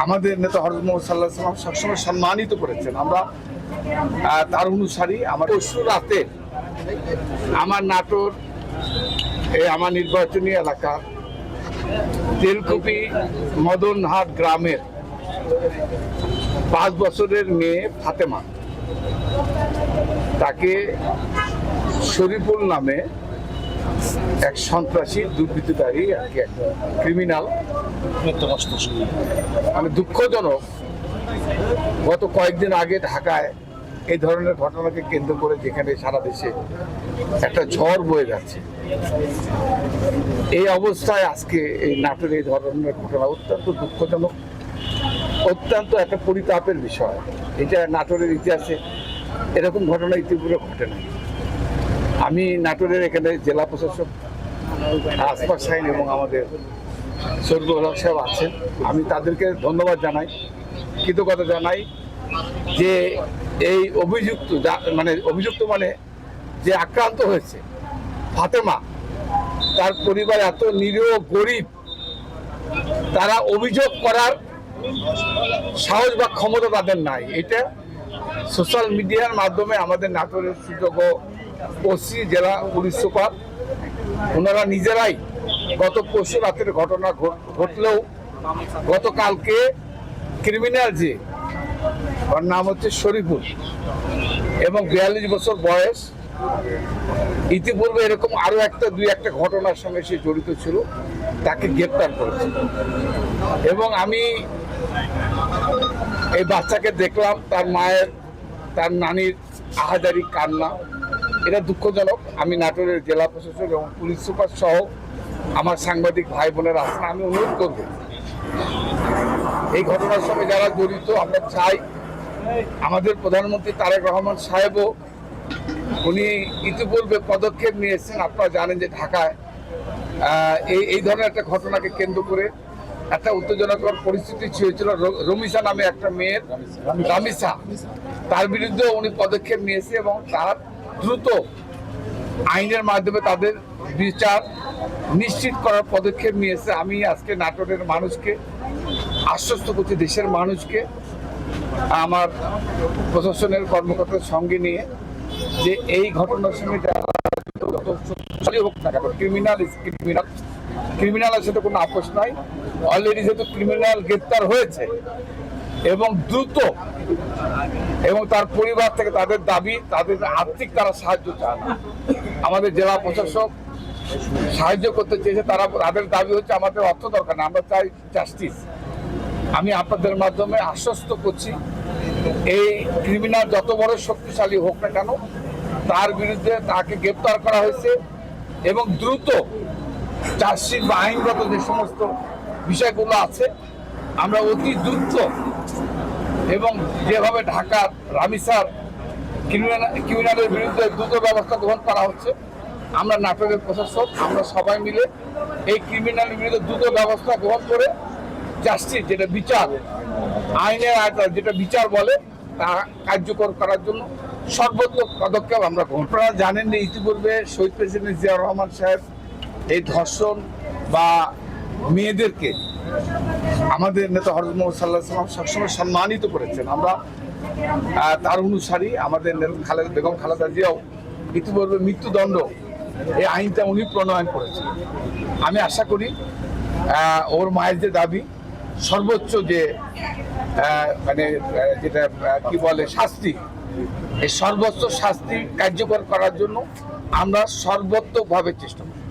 আমাদের নেতা হযরত মুহাম্মদ সাল্লাল্লাহু আলাইহি ওয়াসাল্লাম সবসময় সম্মানিত করেছেন। আমরা তার অনুসারী। আমার পরশু রাতে আমার নাটোর আমার নির্বাচনী এলাকা তেলকুপি মদনহাট গ্রামের 5 বছরের মেয়ে ফাতেমা, তাকে শরীফুল নামে এক সন্ত্রাসী দুর্বৃত্তকারী আর কি একটা ক্রিমিনাল, মানে দুঃখজনক গত কয়েকদিন আগে ঢাকায় এই ধরনের ঘটনাকে কেন্দ্র করে, যেখানে সারা দেশে একটা ঝড় বয়ে যাচ্ছে, এই অবস্থায় আজকে এই নাটোরে এই ধরনের ঘটনা অত্যন্ত দুঃখজনক, অত্যন্ত একটা পরিতাপের বিষয়। এটা নাটোরের ইতিহাসে এরকম ঘটনা ইতিপূর্বে ঘটে নাই। আমি নাটোরের এখানে জেলা প্রশাসক আসফাক শাহীন এবং আমাদের সরবুল হক সাহেব আছেন, আমি তাদেরকে ধন্যবাদ জানাই, কৃতজ্ঞতা জানাই যে এই অভিযুক্ত মানে যে আক্রান্ত হয়েছে ফাতেমা, তার পরিবার এত নিরীহ গরিব, তারা অভিযোগ করার সাহস বা ক্ষমতা তাদের নাই। এটা সোশ্যাল মিডিয়ার মাধ্যমে আমাদের নাটোরের সুযোগ্য ওসি জেলা পুলিশ সুপার ওনারা নিজেরাই গত পরশু রাতের ঘটনা ঘটলেও গতকালকে ক্রিমিনাল যে ওর নাম হচ্ছে শরীফুল এবং 42 বছর বয়স, ইতিপূর্বে এরকম আরো দুই একটা ঘটনার সঙ্গে সে জড়িত ছিল, তাকে গ্রেপ্তার করেছে। এবং আমি এই বাচ্চাকে দেখলাম, তার মায়ের তার নানির আহাজারি কান্না, এটা দুঃখজনক। আমি নাটোরের জেলা প্রশাসক এবং পুলিশ সুপার সহ আমার সাংবাদিক ভাই বোনেরা আছেন, আমি অনুরোধ করব এই ঘটনার সঙ্গে যারা জড়িত, আমরা চাই আমাদের প্রধানমন্ত্রী তারেক রহমান সাহেবও উনি ইতিপূর্বে পদক্ষেপ নিয়েছেন। আপনারা জানেন যে ঢাকায় এই ধরনের একটা ঘটনাকে কেন্দ্র করে একটা উত্তেজনাকর পরিস্থিতি হয়েছিল। রমিসা নামে একটা মেয়ের, রামিসা, তার বিরুদ্ধে উনি পদক্ষেপ নিয়েছে এবং তার দ্রুত আইনের মাধ্যমে তাদের বিচার নিশ্চিত করার পদক্ষেপ নিয়েছে। আমি আজকে নাটোরের মানুষকে আশ্বস্ত করছি, দেশের মানুষকে, আমার প্রশাসনের কর্মকর্তার সঙ্গে নিয়ে, যে এই ঘটনার সঙ্গে যারা হোক না কেন, ক্রিমিনালের সাথে কোনো আপোষ নাই। অলরেডি যেহেতু ক্রিমিনাল গ্রেপ্তার হয়েছে এবং দ্রুত, এবং তার পরিবার থেকে তাদের দাবি, তাদের আর্থিক তারা সাহায্য চান, আমাদের জেলা প্রশাসক সাহায্য করতে চেয়েছে। তাদের দাবি হচ্ছে আমাদের অর্থ দরকার না, আমরা চাই জাস্টিস। আমি আপনাদের মাধ্যমে আশ্বস্ত করছি, এই ক্রিমিনাল যত বড় শক্তিশালী হোক না কেন, তার বিরুদ্ধে তাকে গ্রেপ্তার করা হয়েছে এবং দ্রুত চার্জশিট বা আইনগত যে সমস্ত বিষয়গুলো আছে, আমরা অতি দ্রুত এবং যেভাবে ঢাকার রামিসার ক্রিমিনালের বিরুদ্ধে দ্রুত ব্যবস্থা গ্রহণ করা হচ্ছে, আমরা নাটোরের প্রশাসক আমরা সবাই মিলে এই ক্রিমিনালের বিরুদ্ধে দ্রুত ব্যবস্থা গ্রহণ করে জাস্টিস, যেটা বিচার, আইনের আয়তায় যেটা বিচার বলে, তা কার্যকর করার জন্য সর্বোত্তম পদক্ষেপ আমরা গ্রহণ। আপনারা জানেন যে ইতিপূর্বে শহীদ প্রেসিডেন্ট জিয়াউর রহমান সাহেব এই ধর্ষণ বা মেয়েদেরকে আমাদের নেতা হযরত মুহাম্মদ সাল্লাল্লাহু আলাইহি ওয়াসাল্লাম সবসময় সম্মানিত করেছেন। আমরা তার অনুসারী। আমাদের বেগম খালেদা জিয়াও ইতিপূর্বে মৃত্যুদণ্ড এই আইনটা উনি প্রণয়ন করেছেন। আমি আশা করি ওর মায়ের যে দাবি, সর্বোচ্চ যে যেটা কি বলে শাস্তি, এই সর্বোচ্চ শাস্তি কার্যকর করার জন্য আমরা সর্বোত্তভাবে চেষ্টা করি।